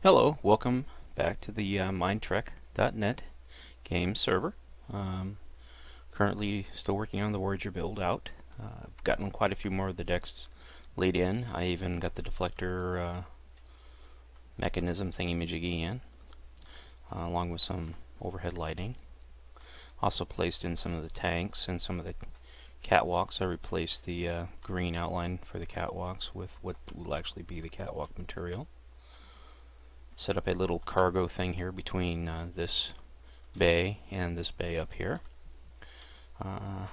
Hello, welcome back to the mindtrek.net game server. Currently still working on the Voyager Build Out. I've gotten quite a few more of the decks laid in. I even got the deflector mechanism thingy-majiggy in, along with some overhead lighting. Also placed in some of the tanks and some of the catwalks. I replaced the green outline for the catwalks with what will actually be the catwalk material. Set up a little cargo thing here between this bay and this bay up here.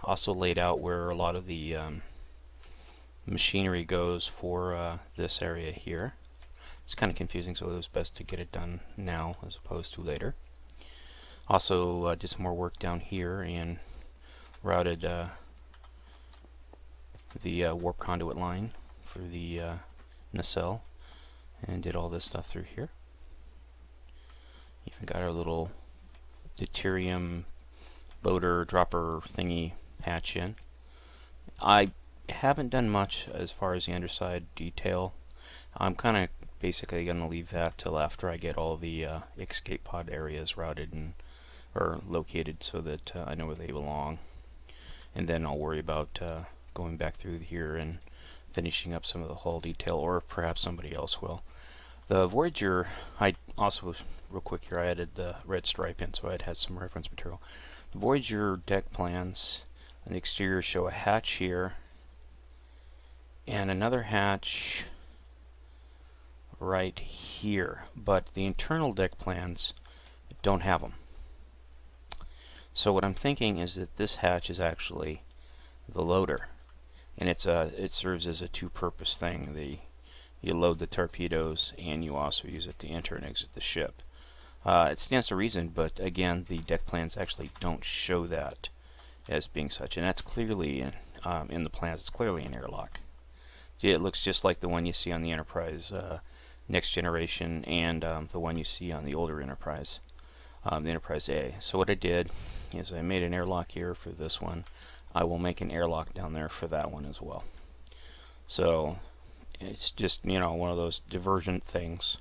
Also laid out where a lot of the machinery goes for this area here. It's kind of confusing, so it was best to get it done now as opposed to later. Also did some more work down here and routed the warp conduit line for the nacelle and did all this stuff through here. Even got our little deuterium loader dropper thingy hatch in. I haven't done much as far as the underside detail. I'm kind of basically going to leave that till after I get all the escape pod areas routed and or located so that I know where they belong, and then I'll worry about going back through here and finishing up some of the hull detail, or perhaps somebody else will. The Voyager, I also, real quick here, I added the red stripe in so I'd had some reference material. The Voyager deck plans on the exterior show a hatch here and another hatch right here, but the internal deck plans don't have them. So what I'm thinking is that this hatch is actually the loader, and it serves as a two-purpose thing. You load the torpedoes, and you also use it to enter and exit the ship. It stands to reason, but again, the deck plans actually don't show that as being such, and that's clearly in the plans. It's clearly an airlock. It looks just like the one you see on the Enterprise Next Generation and the one you see on the older Enterprise, the Enterprise A. So what I did is I made an airlock here for this one. I will make an airlock down there for that one as well. So it's just, you know, one of those divergent things.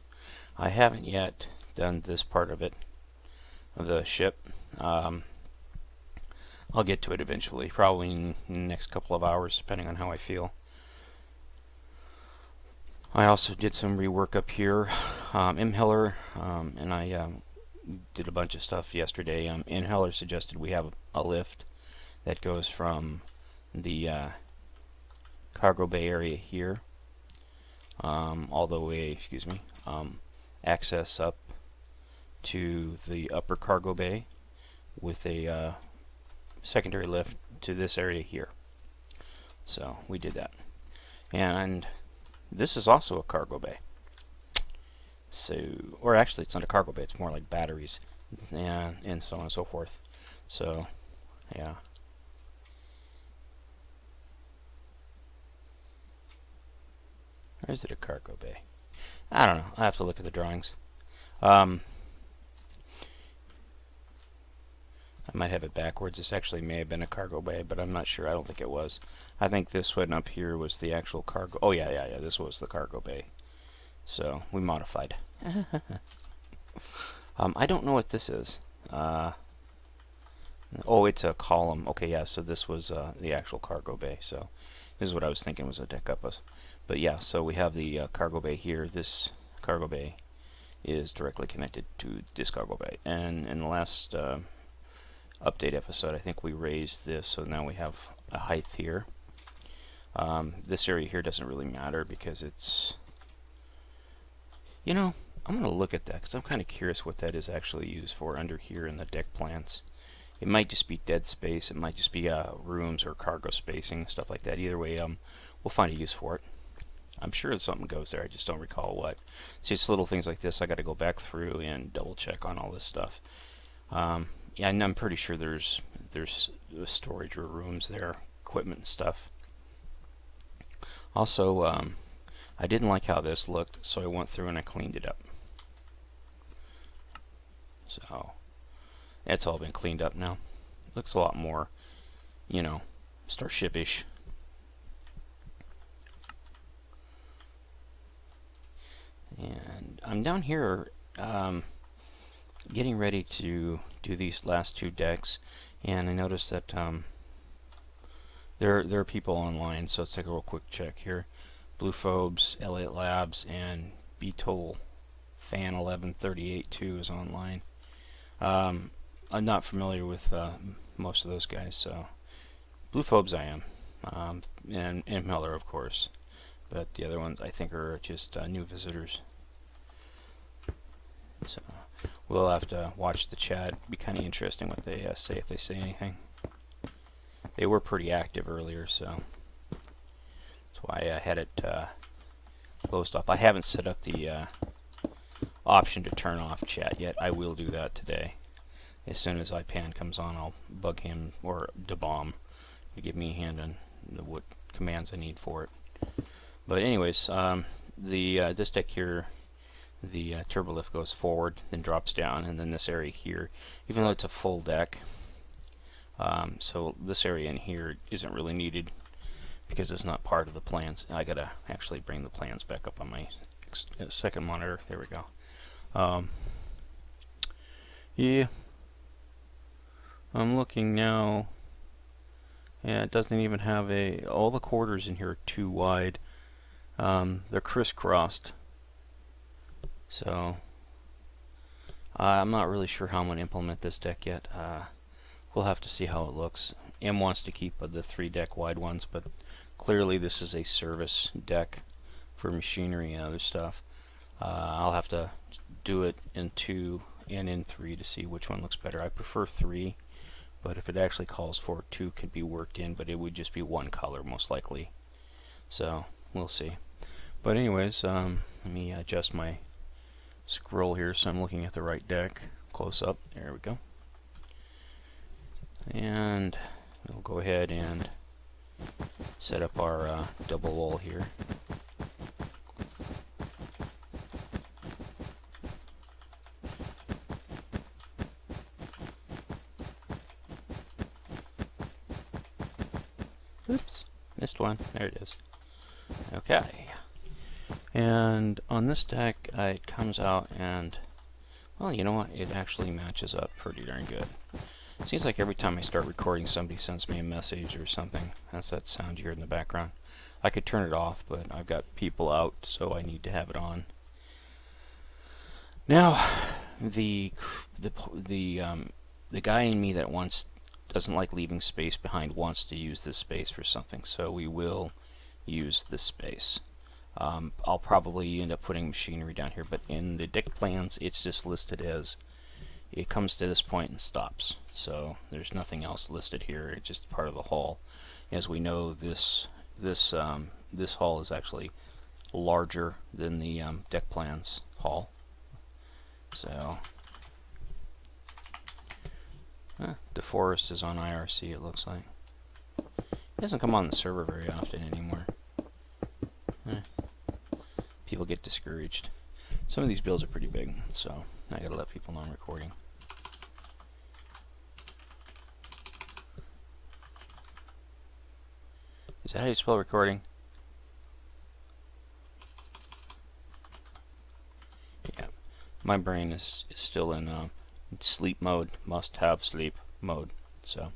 I haven't yet done this part of it, of the ship. I'll get to it eventually, probably in the next couple of hours, depending on how I feel. I also did some rework up here. Imheller, and I did a bunch of stuff yesterday. Imheller suggested we have a lift that goes from the cargo bay area here all the way, access up to the upper cargo bay with a secondary lift to this area here. So we did that. And this is also a cargo bay. So, or actually it's not a cargo bay, it's more like batteries and so on and so forth. So, yeah. Or is it a cargo bay? I don't know. I have to look at the drawings. I might have it backwards. This actually may have been a cargo bay, but I'm not sure. I don't think it was. I think this one up here was the actual cargo. Oh, yeah. This was the cargo bay. So, we modified. I don't know what this is. Oh, it's a column. Okay, yeah, so this was the actual cargo bay. So, this is what I was thinking was a deck up. But yeah, so we have the cargo bay here. This cargo bay is directly connected to this cargo bay. And in the last update episode, I think we raised this, so now we have a height here. This area here doesn't really matter because it's, you know, I'm going to look at that because I'm kind of curious what that is actually used for under here in the deck plans. It might just be dead space. It might just be rooms or cargo spacing, stuff like that. Either way, we'll find a use for it. I'm sure something goes there. I just don't recall what. See, it's little things like this. I got to go back through and double check on all this stuff. Yeah, and I'm pretty sure there's storage or rooms there, equipment and stuff. Also, I didn't like how this looked, so I went through and I cleaned it up. So it's all been cleaned up now. Looks a lot more, you know, Starship-ish. And I'm down here getting ready to do these last two decks, and I noticed that there are people online, so let's take a real quick check here. Blue Phobes, Elliott Labs, and Beetle Fan 1138-2 is online. I'm not familiar with most of those guys, so Blue Phobes I am, and Miller, of course, but the other ones I think are just new visitors. So we'll have to watch the chat. It'd be kind of interesting what they say, if they say anything. They were pretty active earlier, so that's why I had it closed off. I haven't set up the option to turn off chat yet. I will do that today. As soon as IPAN comes on, I'll bug him, or DeBomb, to give me a hand on what commands I need for it. But anyways, this deck here, the Turbolift goes forward, then drops down, and then this area here, even though it's a full deck, so this area in here isn't really needed because it's not part of the plans. I gotta actually bring the plans back up on my second monitor. There we go. Yeah, I'm looking now. Yeah, it doesn't even have all the quarters in here are too wide. They're crisscrossed. So I'm not really sure how I'm going to implement this deck yet. We'll have to see how it looks. M wants to keep the 3 deck wide ones, but clearly this is a service deck for machinery and other stuff. I'll have to do it in 2 and in 3 to see which one looks better. I prefer 3, but if it actually calls for it, 2 could be worked in, but it would just be one color most likely. So we'll see. But anyways, let me adjust my scroll here so I'm looking at the right deck close up. There we go. And we'll go ahead and set up our double wall here. Oops, missed one. There it is. Okay. And on this deck, it comes out and, well, you know what? It actually matches up pretty darn good. It seems like every time I start recording, somebody sends me a message or something. That's that sound you hear in the background. I could turn it off, but I've got people out, so I need to have it on. Now, the guy in me that doesn't like leaving space behind wants to use this space for something, so we will use this space. I'll probably end up putting machinery down here, but in the deck plans, it's just listed as it comes to this point and stops. So there's nothing else listed here. It's just part of the hall. As we know, this hall is actually larger than the deck plans hall. So DeForest is on IRC, it looks like. It doesn't come on the server very often anymore. People get discouraged. Some of these builds are pretty big, so I gotta let people know I'm recording. Is that how you spell recording? Yeah, my brain is still in sleep mode, must have sleep mode. So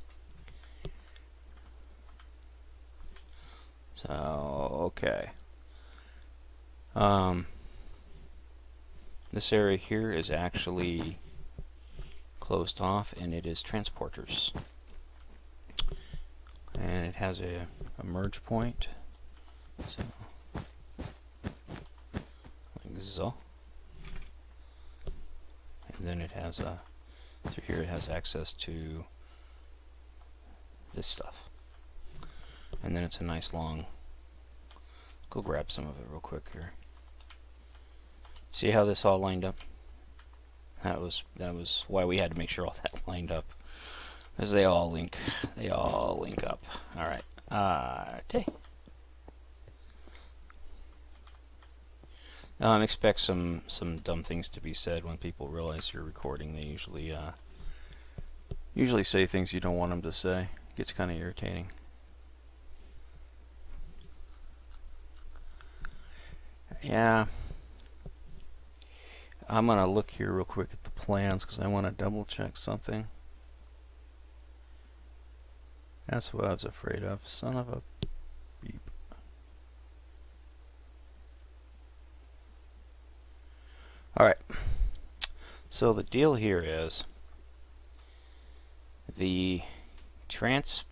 okay. This area here is actually closed off, and it is transporters. And it has a merge point. So, like so. And then it has through here it has access to this stuff. And then it's a nice long, go grab some of it real quick here. See how this all lined up? That was why we had to make sure all that lined up, because they all link up. All right. Okay. Expect some dumb things to be said when people realize you're recording. They usually say things you don't want them to say. It gets kind of irritating. Yeah. I'm going to look here real quick at the plans because I want to double check something. That's what I was afraid of. Son of a beep. Alright. So the deal here is the transporter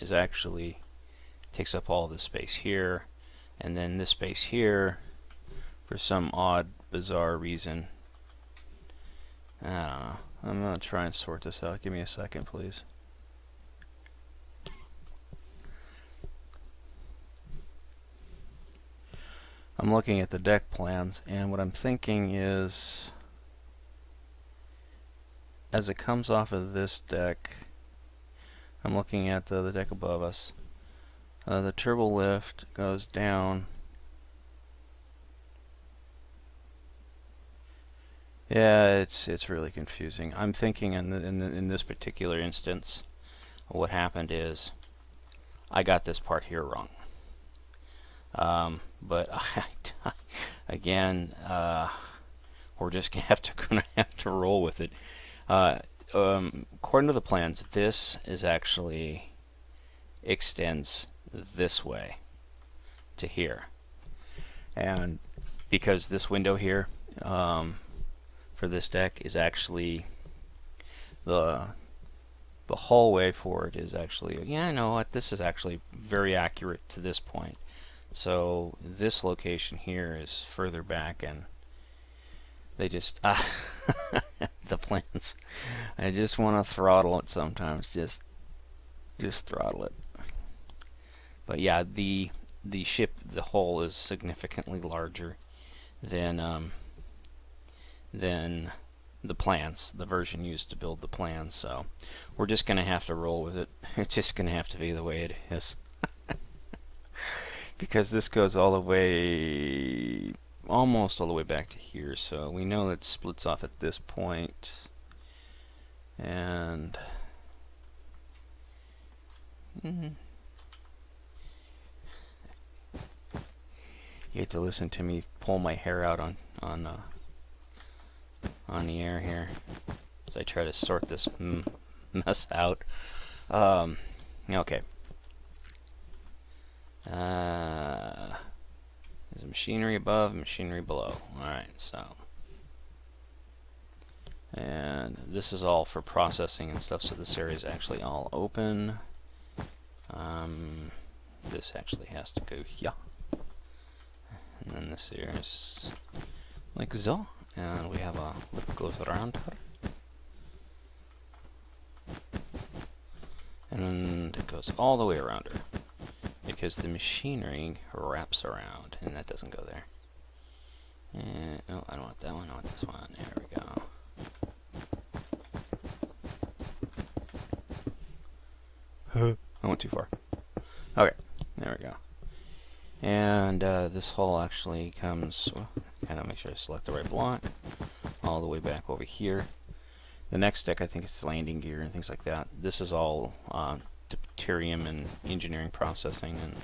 is actually takes up all this space here, and then this space here, for some odd, bizarre reason. I don't know. I'm going to try and sort this out. Give me a second, please. I'm looking at the deck plans, and what I'm thinking is, as it comes off of this deck, I'm looking at the deck above us. The turbo lift goes down. Yeah, it's really confusing. I'm thinking in this particular instance, what happened is I got this part here wrong. But again, we're just gonna have to roll with it. According to the plans, this is actually extends this way to here, and because this window here for this deck is actually the hallway for it is actually, yeah, I know what, this is actually very accurate to this point. So this location here is further back, and they just the plans. I just want to throttle it sometimes. Just throttle it. But yeah, the hull is significantly larger than the plans, the version used to build the plans. So we're just gonna have to roll with it. It's just gonna have to be the way it is. Because this goes all the way, almost all the way back to here, so we know it splits off at this point, and you get to listen to me pull my hair out on the air here as I try to sort this mess out. Okay. There's a machinery above, machinery below. Alright, so. And this is all for processing and stuff, so this area is actually all open. This actually has to go here. And then this here is like so. And we have a loop goes around her. And it goes all the way around her, because the machinery wraps around, and that doesn't go there. And, oh, I don't want that one, I want this one. There we go. I went too far. Okay, there we go. And this hull actually comes, well, kind of make sure I select the right block, all the way back over here. The next deck, I think it's landing gear and things like that. This is all deuterium and engineering processing and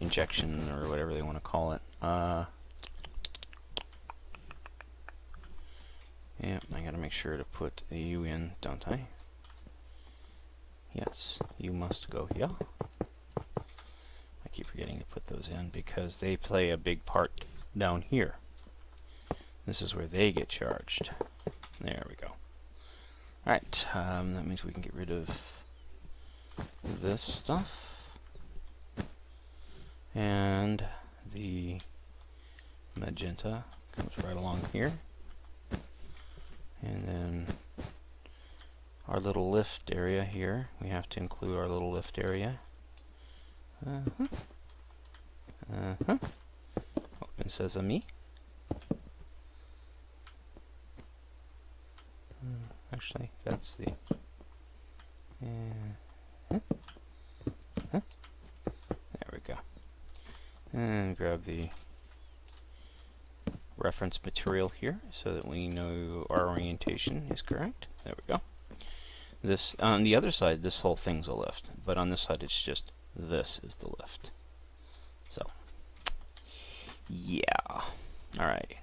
injection, or whatever they want to call it. Yeah, I gotta make sure to put a U in, don't I? Yes, you must go here. I keep forgetting to put those in because they play a big part down here. This is where they get charged. There we go. Alright, that means we can get rid of this stuff. And the magenta comes right along here. And then our little lift area here, we have to include our little lift area. Open sesame. Actually, that's the... There we go. And grab the reference material here so that we know our orientation is correct. There we go. This, on the other side, this whole thing's a lift, but on this side it's just this is the lift. So, yeah. Alright.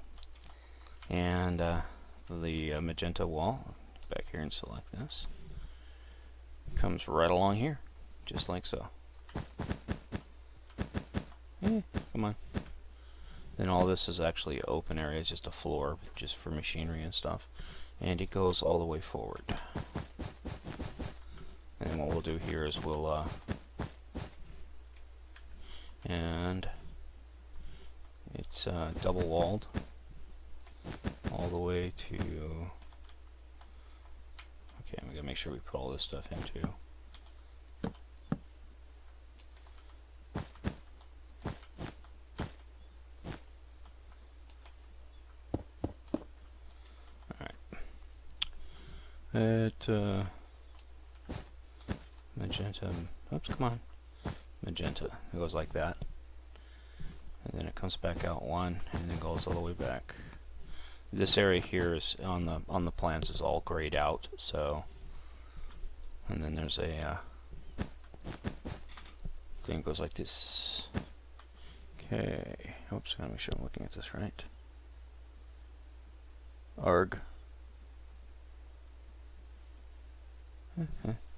And the magenta wall, back here and select this, comes right along here, just like so. Come on. Then all this is actually open area, it's just a floor, just for machinery and stuff. And it goes all the way forward. And what we'll do here is we'll, and it's double walled all the way to, okay, we gotta make sure we put all this stuff in too. At magenta, oops, come on, magenta, it goes like that, and then it comes back out one, and then goes all the way back. This area here is on the plans is all grayed out, so, and then there's a thing that goes like this. Okay, oops, gotta make sure I'm looking at this right. Arg.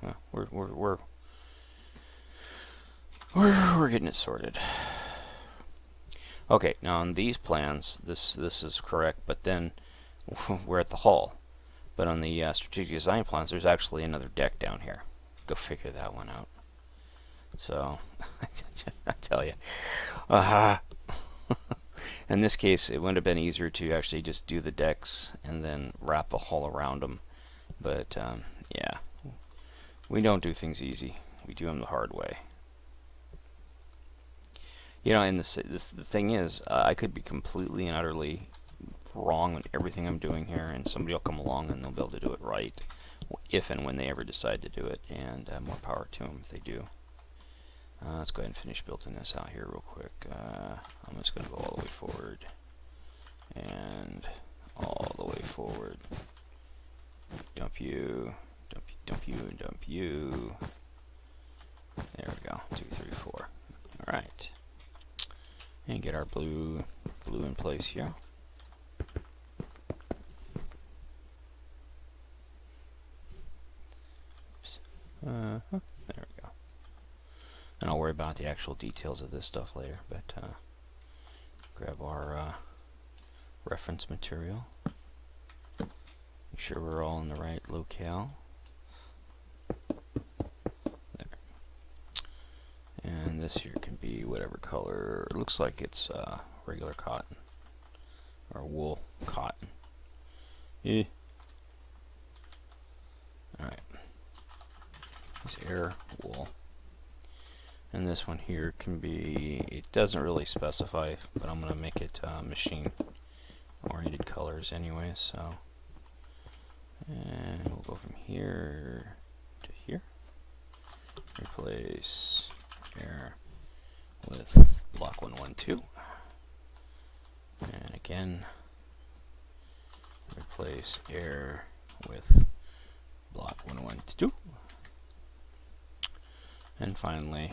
Well, we're getting it sorted. Okay, now on these plans, this is correct, but then we're at the hull. But on the strategic design plans, there's actually another deck down here. Go figure that one out. So, I tell you, in this case, it would have been easier to actually just do the decks and then wrap the hull around them. But yeah. We don't do things easy. We do them the hard way. You know, and the thing is, I could be completely and utterly wrong on everything I'm doing here, and somebody will come along and they'll be able to do it right, if and when they ever decide to do it, and more power to them if they do. Let's go ahead and finish building this out here real quick. I'm just going to go all the way forward, and all the way forward. Dump you. Dump you, and dump you. There we go. 2, 3, 4. Alright. And get our blue in place here. There we go. And I'll worry about the actual details of this stuff later, but grab our reference material. Make sure we're all in the right locale. And this here can be whatever color. It looks like it's regular cotton or wool cotton. Yeah. Alright. It's air wool. And this one here can be, it doesn't really specify, but I'm going to make it machine oriented colors anyway, so. And we'll go from here to here. Replace air with block 112, and again replace air with block 112, and finally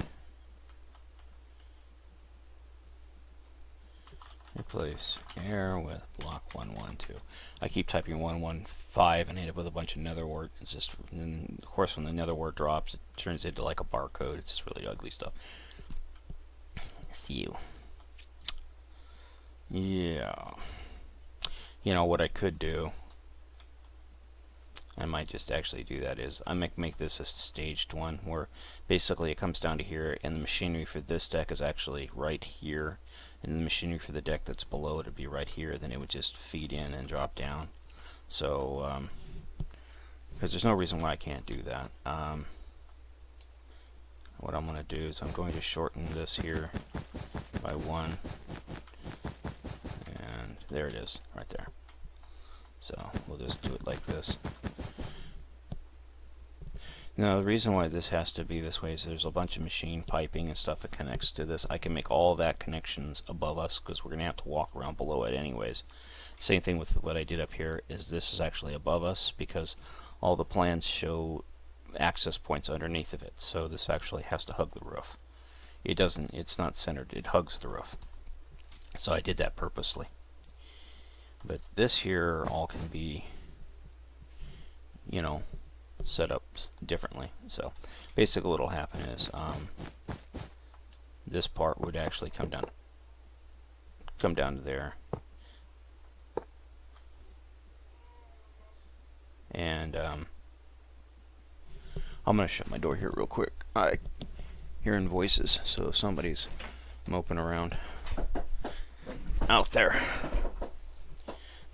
replace air with block 112. I keep typing 115 and end up with a bunch of nether wart. It's just, and of course when the nether wart drops, it turns into like a barcode. It's just really ugly stuff. See you. Yeah. You know what I could do? I might just actually do that is I might make this a staged one where basically it comes down to here, and the machinery for this deck is actually right here, and the machinery for the deck that's below it would be right here. Then it would just feed in and drop down. So because there's no reason why I can't do that. What I'm going to do is I'm going to shorten this here by 1, and there it is right there. So we'll just do it like this. Now the reason why this has to be this way is there's a bunch of machine piping and stuff that connects to this. I can make all that connections above us because we're going to have to walk around below it anyways. Same thing with what I did up here is this is actually above us because all the plans show access points underneath of it. So this actually has to hug the roof. It doesn't, it's not centered, it hugs the roof. So I did that purposely. But this here all can be, you know, set up differently. So basically what will happen is this part would actually come down to there, and I'm gonna shut my door here real quick. I hearing voices, so somebody's moping around out there.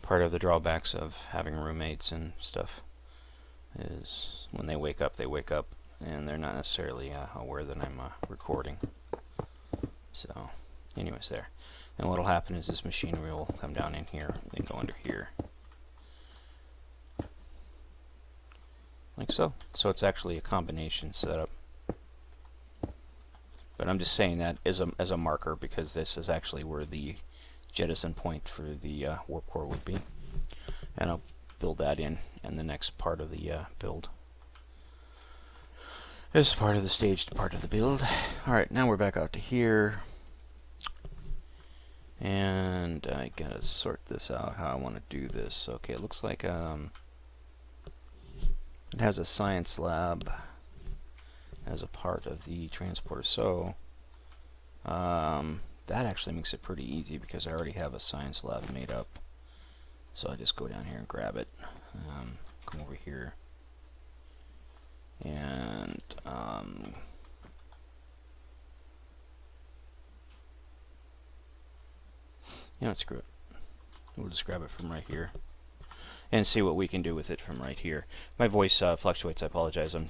Part of the drawbacks of having roommates and stuff is when they wake up, and they're not necessarily aware that I'm recording. So, anyways, there. And what'll happen is this machinery will come down in here and go under here, like so. So it's actually a combination setup. But I'm just saying that as a marker, because this is actually where the jettison point for the warp core would be. And I'll build that in the next part of the build. This is part of the staged part of the build. Alright, now we're back out to here. And I gotta sort this out, how I want to do this. Okay, it looks like it has a science lab as a part of the transporter. So that actually makes it pretty easy because I already have a science lab made up. So I just go down here and grab it, come over here, and you know, screw it. We'll just grab it from right here and see what we can do with it from right here. My voice fluctuates. I apologize. I'm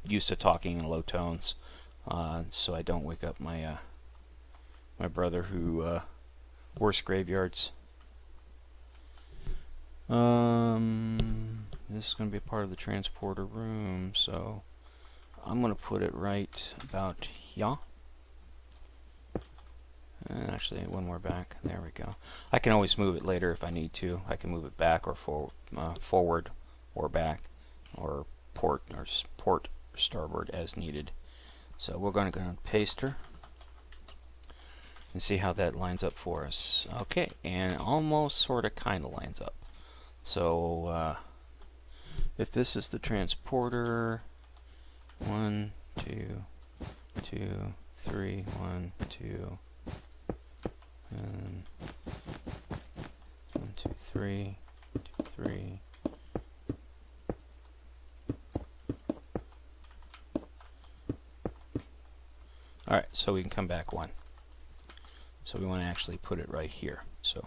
used to talking in low tones, so I don't wake up my my brother who works graveyards. This is going to be a part of the transporter room, so I'm going to put it right about here. And actually, one more back. There we go. I can always move it later if I need to. I can move it back or forward or back, or port or starboard as needed. So we're going to go and paste her and see how that lines up for us. Okay, and almost sort of kind of lines up. So if this is the transporter, 1, 2, 2, 3, 1, 2, and 1, 2, 3, 2, 3. All right, so we can come back one. So we want to actually put it right here. So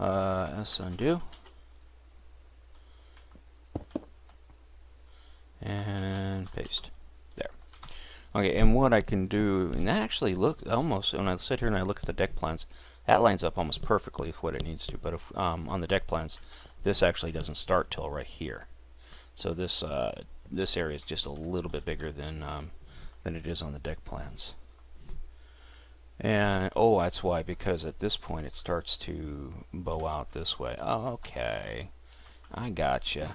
S undo. And paste. There. Okay, and what I can do, and that actually almost, when I sit here and I look at the deck plans, that lines up almost perfectly with what it needs to. But if, on the deck plans, this actually doesn't start till right here. So this this area is just a little bit bigger than it is on the deck plans. And oh, that's why, because at this point it starts to bow out this way. Oh, okay, I gotcha.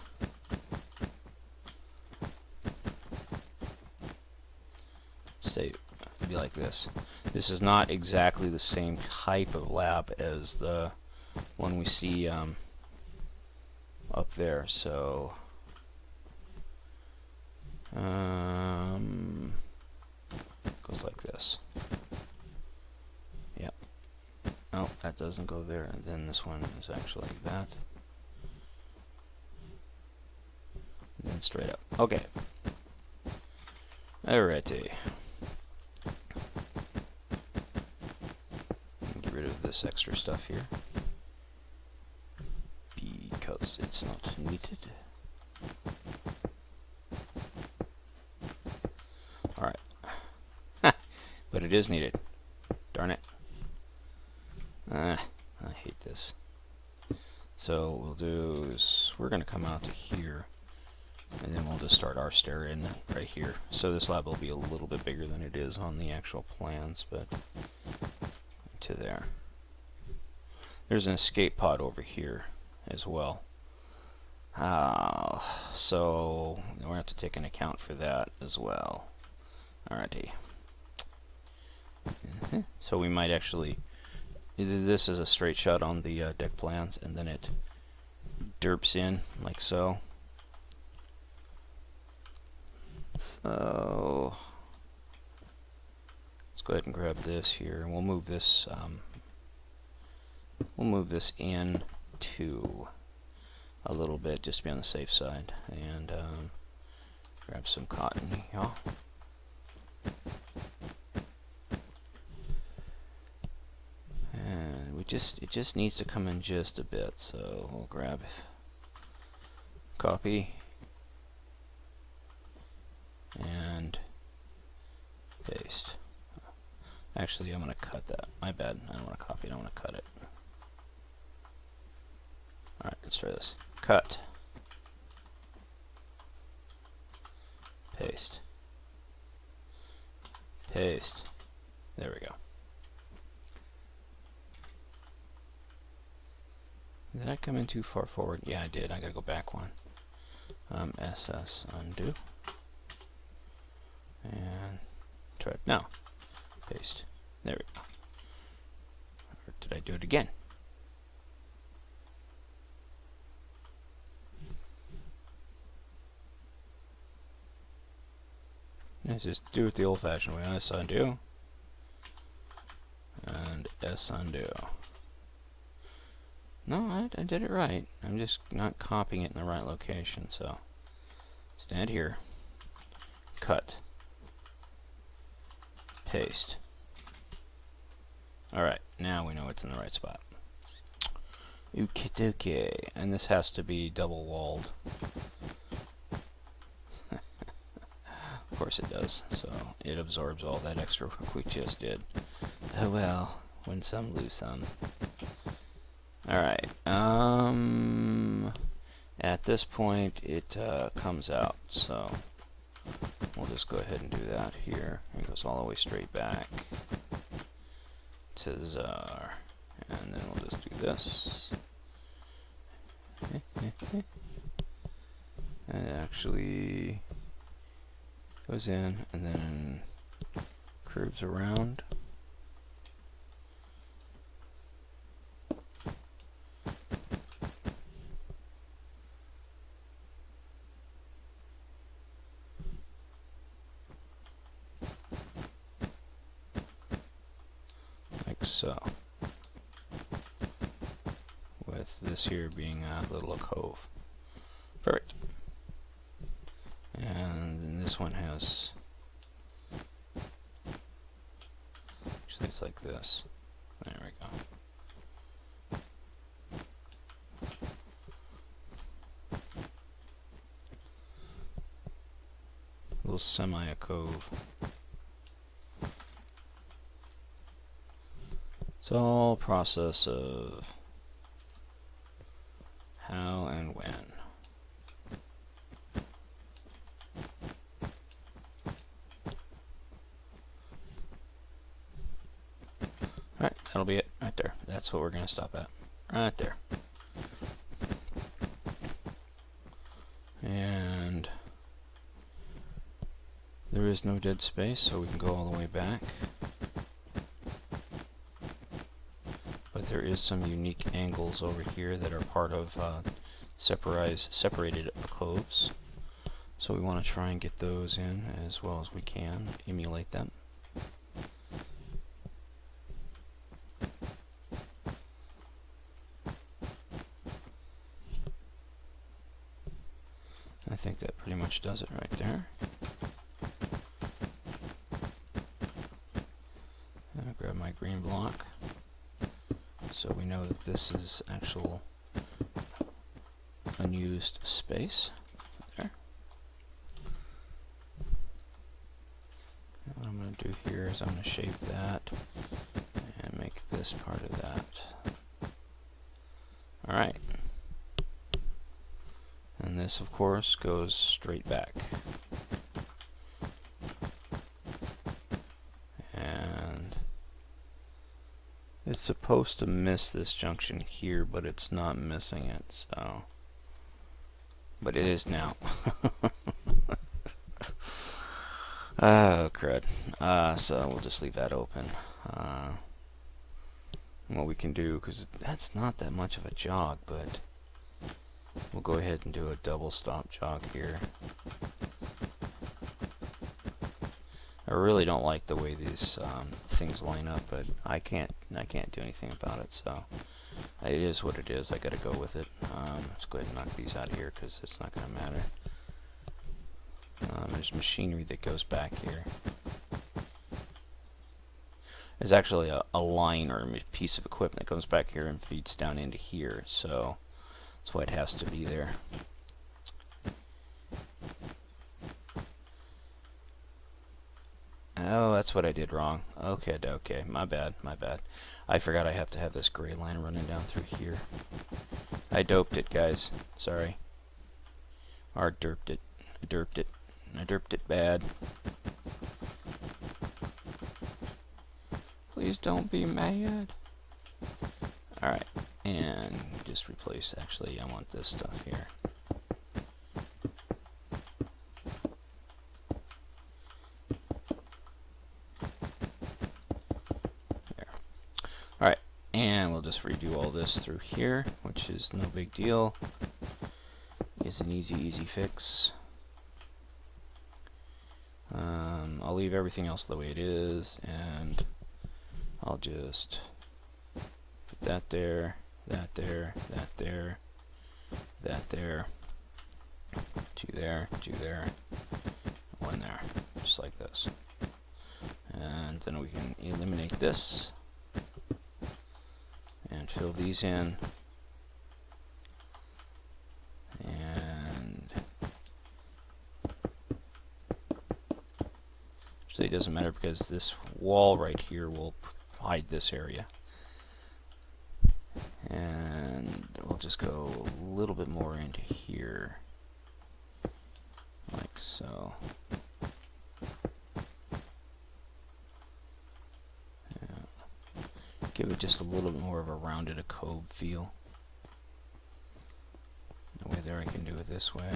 Say, be like this. This is not exactly the same type of lab as the one we see up there. So goes like this. Yep. Oh, that doesn't go there, and then this one is actually like that. And then straight up. Okay. Alrighty. Get rid of this extra stuff here because it's not needed. Alright. But it is needed. Darn it. I hate this. So what we'll do is we're going to come out to here, and then we'll just start our stair in right here. So this lab will be a little bit bigger than it is on the actual plans, but to there. There's an escape pod over here as well. So we're going to have to take an account for that as well. Alrighty. So we might actually this is a straight shot on the deck plans, and then it derps in like so. So let's go ahead and grab this here, and we'll move this. We'll move this in to a little bit just to be on the safe side, and grab some cotton here. And it just needs to come in just a bit, so we'll grab copy and paste. Actually, I'm going to cut that. My bad. I don't want to copy it. I want to cut it. Alright, let's try this. Cut. Paste. Paste. There we go. Did I come in too far forward? Yeah, I did. I gotta go back one. SS undo. And try it now. Paste. There we go. Or did I do it again? Let's just do it the old-fashioned way. S undo. And S undo. No, I did it right. I'm just not copying it in the right location, so stand here. Cut. Paste. Alright, now we know it's in the right spot. Okie dokie. And this has to be double walled. Of course it does, so it absorbs all that extra work we just did. Oh well, win some, lose some. Alright, at this point it comes out, so we'll just go ahead and do that here. It goes all the way straight back to Czar, and then we'll just do this. And it actually goes in and then curves around. Like so. With this here being a little cove. Perfect. And this one has, actually it's like this. There we go. A little semi-cove. It's all a process of how and when. Alright, that'll be it right there. That's what we're going to stop at. Right there. And there is no dead space, so we can go all the way back. But there is some unique angles over here that are part of separated coves. So we want to try and get those in as well as we can, emulate them. I think that pretty much does it right there. I'll grab my green block so we know that this is actual unused space. There. And what I'm going to do here is I'm going to shape that and make this part of that. Alright. And this, of course, goes straight back. And it's supposed to miss this junction here, but it's not missing it, so. But it is now. Oh, crud. So we'll just leave that open. what we can do, because that's not that much of a jog, but we'll go ahead and do a double stop jog here. I really don't like the way these things line up, but I can't do anything about it, so it is what it is. I gotta go with it. Let's go ahead and knock these out of here because it's not gonna matter. There's machinery that goes back here. There's actually a line or a piece of equipment that comes back here and feeds down into here, so that's why it has to be there. Oh, that's what I did wrong. Okay, my bad. I forgot I have to have this gray line running down through here. I doped it, guys. Sorry. Or derped it. I derped it bad. Please don't be mad. Alright, and just replace, actually, I want this stuff here. There. Alright, and we'll just redo all this through here, which is no big deal. It's an easy fix. I'll leave everything else the way it is, and I'll just put that there, that there, that there, that there, two there, one there, just like this. And then we can eliminate this and fill these in. Actually, it doesn't matter because this wall right here will hide this area. And we'll just go a little bit more into here, like so. Yeah. Give it just a little bit more of a rounded a cove feel. The way there I can do it this way.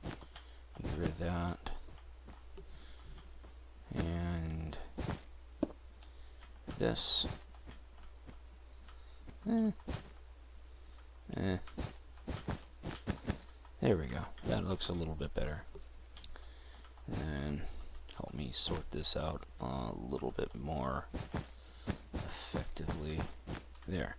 Get rid of that. And this. There we go. That looks a little bit better. And help me sort this out a little bit more effectively. There.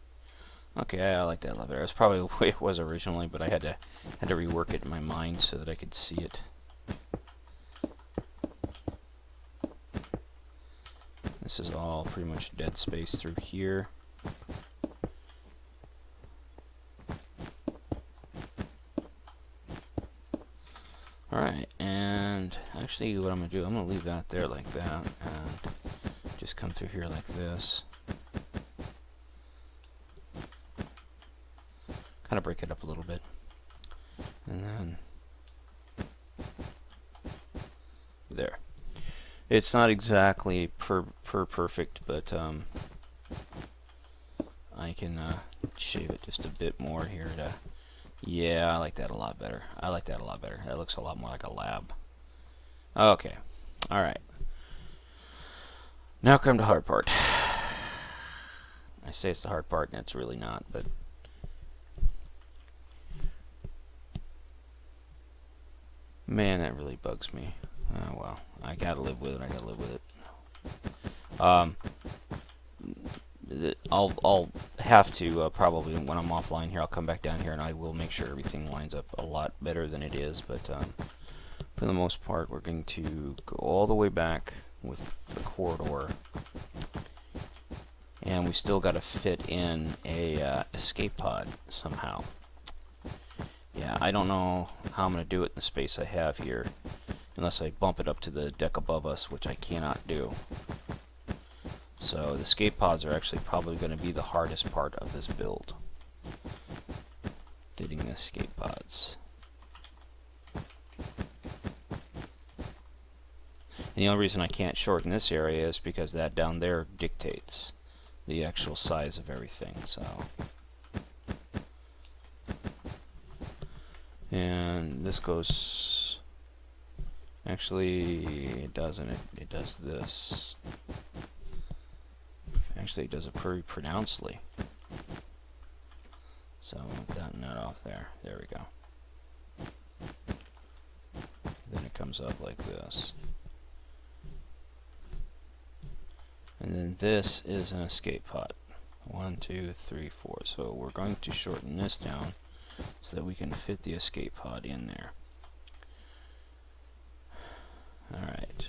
Okay, I like that a lot better. That's probably the way it was originally, but I had to rework it in my mind so that I could see it. This is all pretty much dead space through here. Alright, and actually what I'm going to do, I'm going to leave that there like that, and just come through here like this. Kind of break it up a little bit. And then there. It's not exactly perfect, but I can shave it just a bit more here to... Yeah, I like that a lot better. That looks a lot more like a lab. Okay. Alright. Now come to the hard part. I say it's the hard part, and it's really not, but... Man, that really bugs me. Oh, well. I gotta live with it. I'll have to probably when I'm offline here, I'll come back down here and I will make sure everything lines up a lot better than it is, but for the most part we're going to go all the way back with the corridor, and we still got to fit in a escape pod somehow. Yeah, I don't know how I'm going to do it in the space I have here, unless I bump it up to the deck above us, which I cannot do. So the escape pods are actually probably going to be the hardest part of this build. Fitting the escape pods. And the only reason I can't shorten this area is because that down there dictates the actual size of everything, so... And this goes... Actually, it doesn't. It does this. actually does it pretty pronouncedly. So with that nut off there. There we go. Then it comes up like this. And then this is an escape pod. 1, 2, 3, 4. So we're going to shorten this down so that we can fit the escape pod in there. Alright.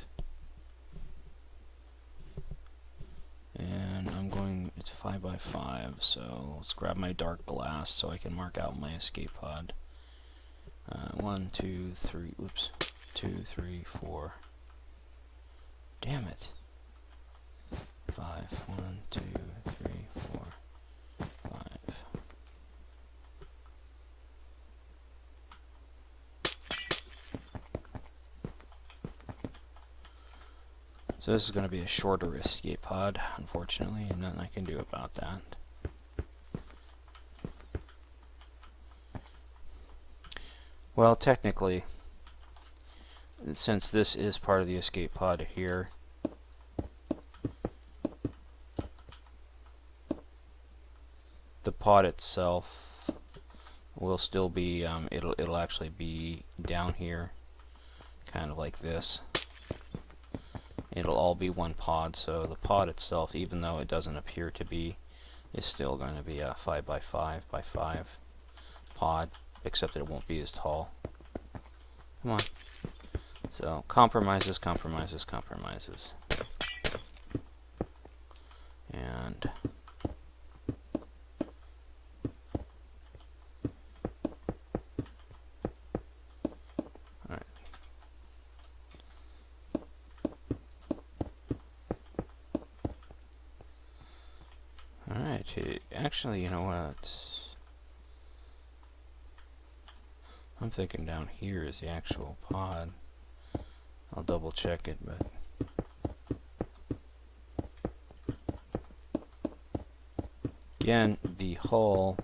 And I'm going, it's 5 by 5, so let's grab my dark glass so I can mark out my escape pod. 1, 2, 3, oops, 2, 3, 4. Damn it. 5, 1, 2, 3, 4, 5. So this is going to be a shorter escape pod, unfortunately, and nothing I can do about that. Well, technically, since this is part of the escape pod here, the pod itself will still be, it'll actually be down here, kind of like this. It'll all be one pod, so the pod itself, even though it doesn't appear to be, is still going to be a 5 by 5 by 5 pod, except that it won't be as tall. Come on. So, compromises, compromises, compromises. And actually, you know what? I'm thinking down here is the actual pod. I'll double check it, but again, the hull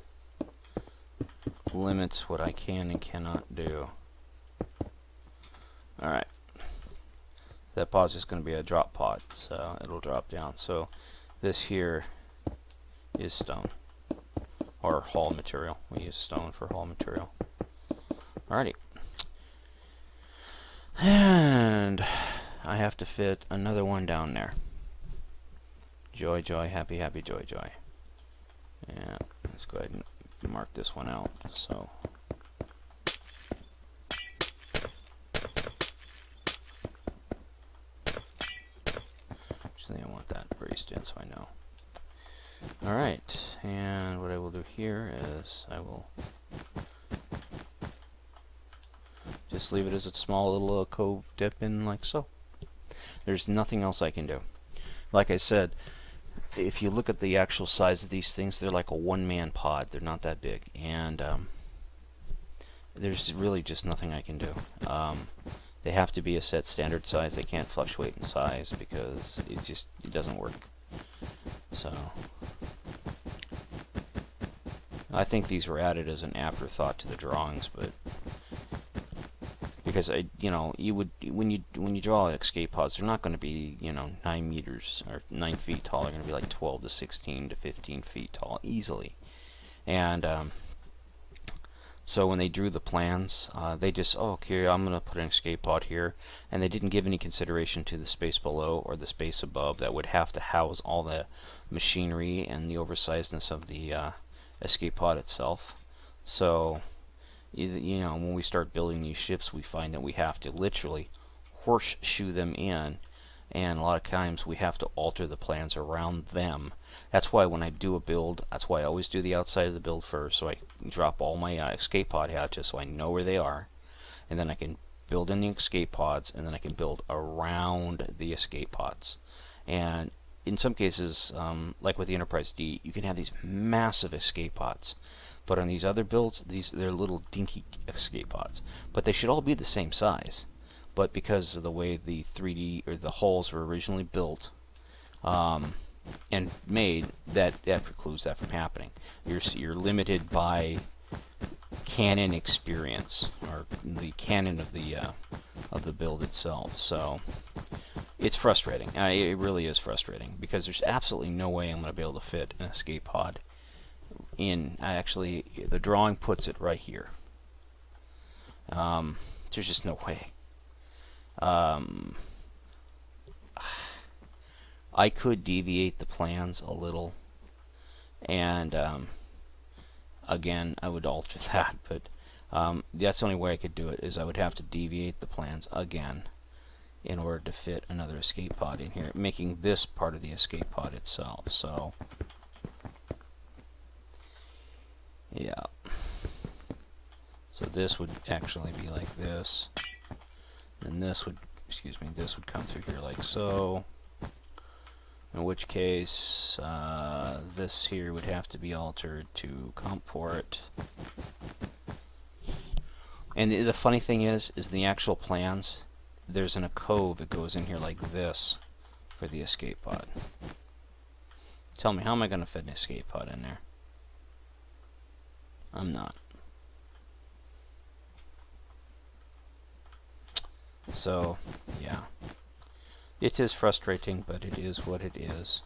limits what I can and cannot do. Alright. That pod's just going to be a drop pod, so it'll drop down. So this here is stone, or hull material. We use stone for hull material. Alrighty. And I have to fit another one down there. Joy, joy, happy, happy, joy, joy. Yeah, let's go ahead and mark this one out. So actually, I want that braced in so I know. Alright, and what I will do here is I will just leave it as a small little cove dip in like so. There's nothing else I can do. Like I said, if you look at the actual size of these things, they're like a one-man pod. They're not that big, and there's really just nothing I can do. They have to be a set standard size. They can't fluctuate in size because it doesn't work. So I think these were added as an afterthought to the drawings, but because you would when you draw escape pods, they're not going to be 9 meters or 9 feet tall. They're going to be like 12 to 16 to 15 feet tall easily, and so when they drew the plans, they just, oh, okay, I'm going to put an escape pod here, and they didn't give any consideration to the space below or the space above that would have to house all the machinery and the oversizedness of the escape pod itself. So, when we start building these ships, we find that we have to literally horseshoe them in, and a lot of times we have to alter the plans around them. That's why when I do a build, that's why I always do the outside of the build first, so I drop all my escape pod hatches so I know where they are, and then I can build in the escape pods, and then I can build around the escape pods. And in some cases, like with the Enterprise D, you can have these massive escape pods, but on these other builds, they're little dinky escape pods. But they should all be the same size. But because of the way the 3D or the hulls were originally built and made, that precludes that from happening. You're limited by canon experience, or the canon of the build itself. So It's frustrating. It really is frustrating because there's absolutely no way I'm going to be able to fit an escape pod in. Actually, the drawing puts it right here. There's just no way. I could deviate the plans a little, and again, I would alter that, but that's the only way I could do it, is I would have to deviate the plans again in order to fit another escape pod in here, making this part of the escape pod itself. So yeah, so this would actually be like this, and this would, excuse me, this would come through here like so, in which case this here would have to be altered to comp port. And the funny thing is the actual plans, there's a cove that goes in here like this for the escape pod. Tell me, how am I going to fit an escape pod in there? I'm not. So, yeah. It is frustrating, but it is what it is.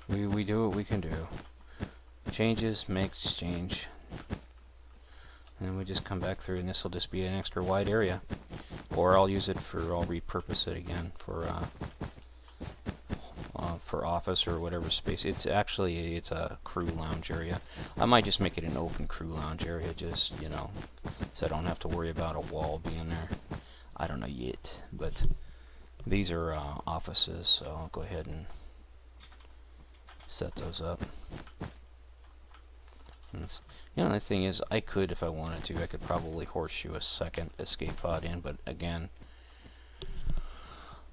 We do what we can do. Changes makes change. And then we just come back through, and this will just be an extra wide area. Or I'll use it for, I'll repurpose it again for office or whatever space. It's actually, it's a crew lounge area. I might just make it an open crew lounge area, just, you know, so I don't have to worry about a wall being there. I don't know yet, but these are offices, so I'll go ahead and set those up. And you know, the thing is, I could, if I wanted to, I could probably horseshoe a second escape pod in, but again,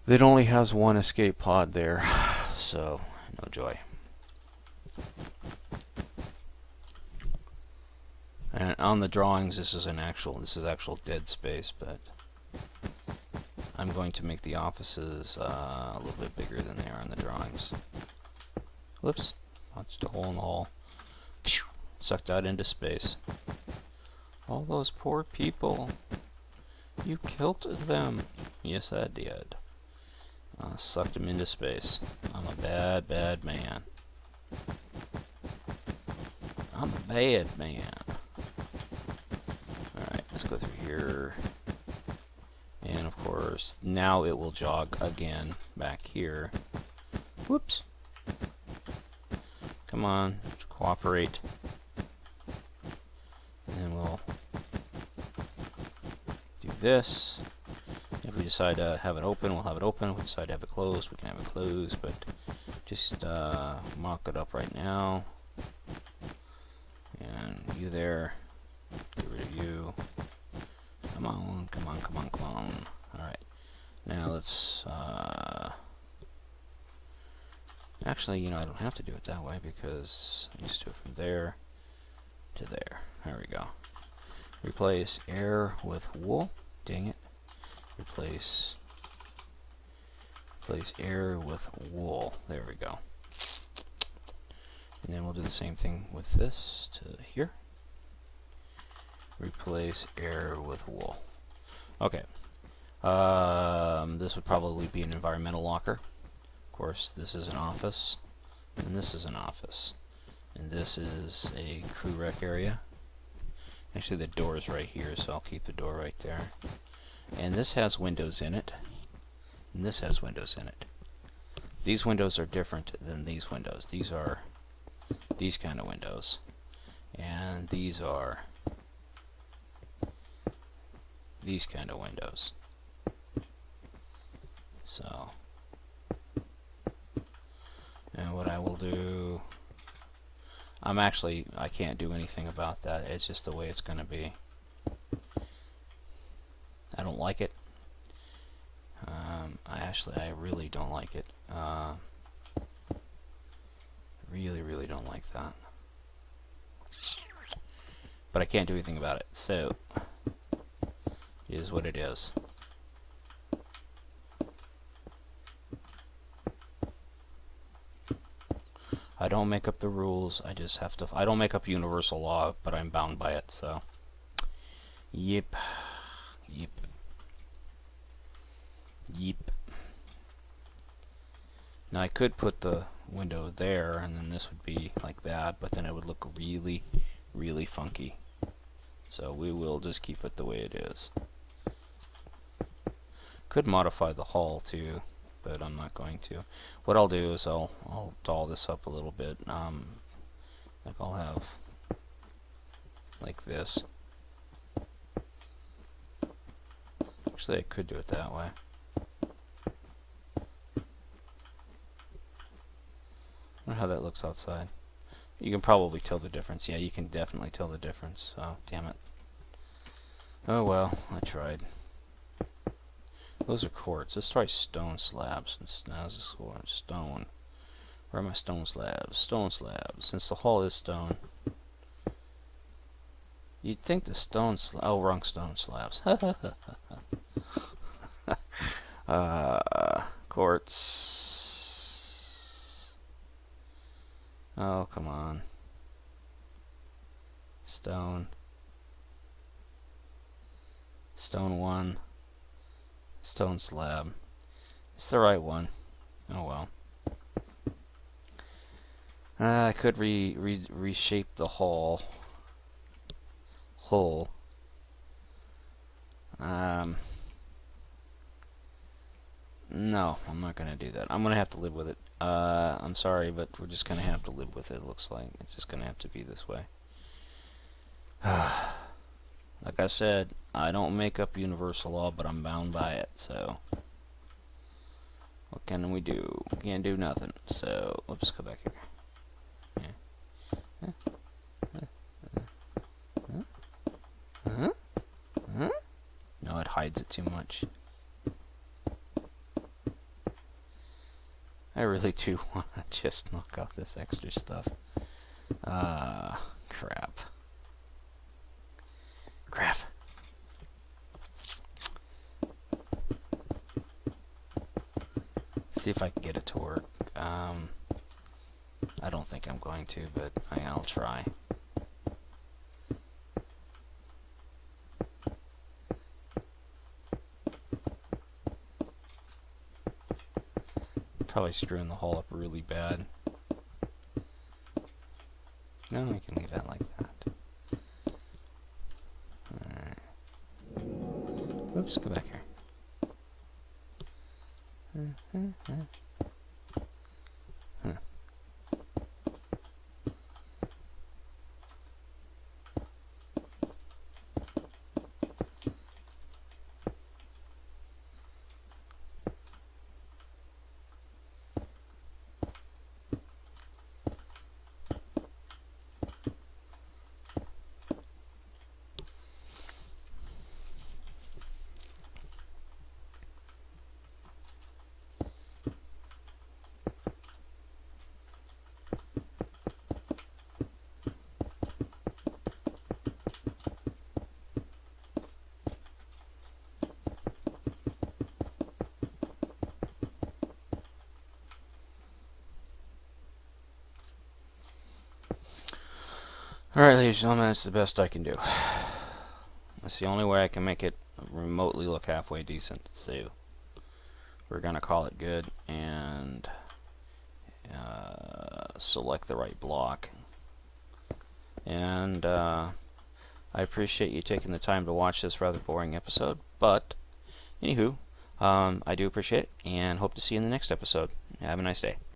it only has one escape pod there, so no joy. And on the drawings, this is actual dead space, but I'm going to make the offices a little bit bigger than they are in the drawings. Whoops, punched a hole in the wall. Phew, sucked out into space. All those poor people. You killed them. Yes, I did. Sucked them into space. I'm a bad, bad man. I'm a bad man. Alright, let's go through here. And of course, now it will jog again back here. Whoops. Come on, cooperate. And then we'll do this. If we decide to have it open, we'll have it open. If we decide to have it closed, we can have it closed. But just mock it up right now. And you there. Get rid of you. Come on, come on, come on, come on. Alright. Now let's... actually, you know, I don't have to do it that way because I just do it from there to there. There we go. Replace air with wool. Dang it. Replace air with wool. There we go. And then we'll do the same thing with this to here. Replace air with wool. Okay. This would probably be an environmental locker. Of course, this is an office, and this is an office, and this is a crew rec area. Actually, the door is right here, so I'll keep the door right there. And this has windows in it, and this has windows in it. These windows are different than these windows. These are these kind of windows, and these are these kind of windows. So, and what I will do, I can't do anything about that. It's just the way it's going to be. I don't like it. I really don't like it. Really don't like that. But I can't do anything about it. So, it is what it is. I don't make up the rules. I just have to. I don't make up universal law, but I'm bound by it. So, yep, yep, yep. Now I could put the window there, and then this would be like that, but then it would look really, really funky. So we will just keep it the way it is. Could modify the hull too, but I'm not going to. What I'll do is I'll doll this up a little bit. Like I'll have like this. Actually, I could do it that way. I wonder how that looks outside. You can probably tell the difference. Yeah, you can definitely tell the difference. Oh, damn it. Oh well, I tried. Those are quartz. Let's try stone slabs. Now this is stone. Where are my stone slabs? Stone slabs. Since the hull is stone, you'd think the stone oh, wrong stone slabs. Quartz. Oh, come on. Stone. Stone 1. Stone slab. It's the right one. Oh well. I could reshape the hull. No, I'm not gonna do that. I'm gonna have to live with it. I'm sorry, but we're just gonna have to live with it. It looks like it's just gonna have to be this way. Like I said, I don't make up universal law, but I'm bound by it. So what can we do? We can't do nothing. So let's go back here. No, it hides it too much. I really do want to just knock off this extra stuff. Crap. Crap. See if I can get it to work. I don't think I'm going to, but I'll try. Probably screwing the hull up really bad. No, I can leave that like that. Alright. Oops, go back here. Alright, ladies and gentlemen, that's the best I can do. That's the only way I can make it remotely look halfway decent. So we're going to call it good and select the right block. And I appreciate you taking the time to watch this rather boring episode. But, anywho, I do appreciate it and hope to see you in the next episode. Have a nice day.